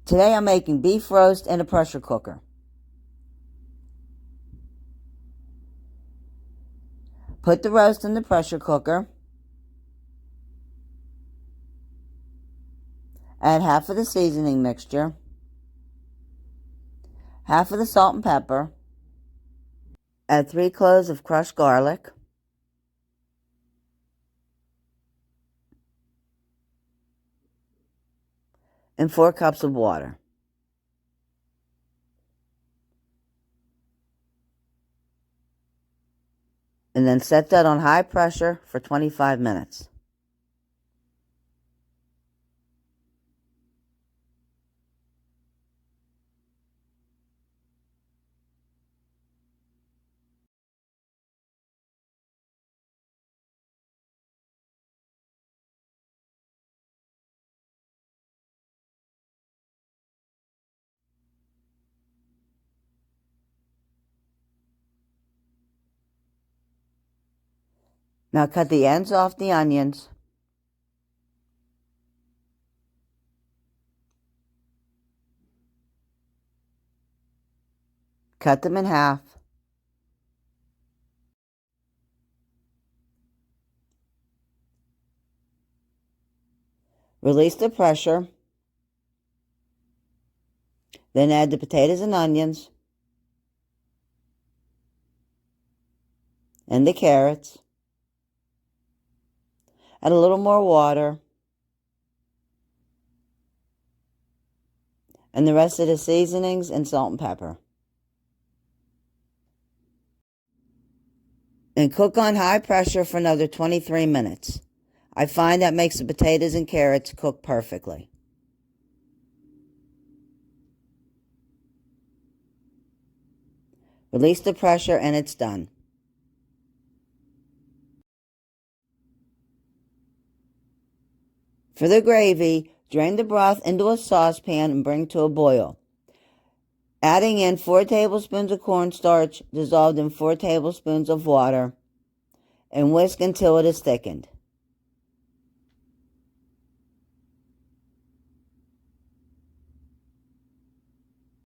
Today I'm making beef roast in a pressure cooker. Put the roast in the pressure cooker. Add half of the seasoning mixture, half of the salt and pepper. Add 3 cloves of crushed garlic. And 4 cups of water. And then set that on high pressure for 25 minutes. Now cut the ends off the onions. Cut them in half. Release the pressure. Then add the potatoes and onions. And the carrots. Add a little more water. And the rest of the seasonings and salt and pepper. And cook on high pressure for another 23 minutes. I find that makes the potatoes and carrots cook perfectly. Release the pressure and it's done. For the gravy, drain the broth into a saucepan and bring to a boil. Adding in 4 tablespoons of cornstarch dissolved in 4 tablespoons of water and whisk until it is thickened.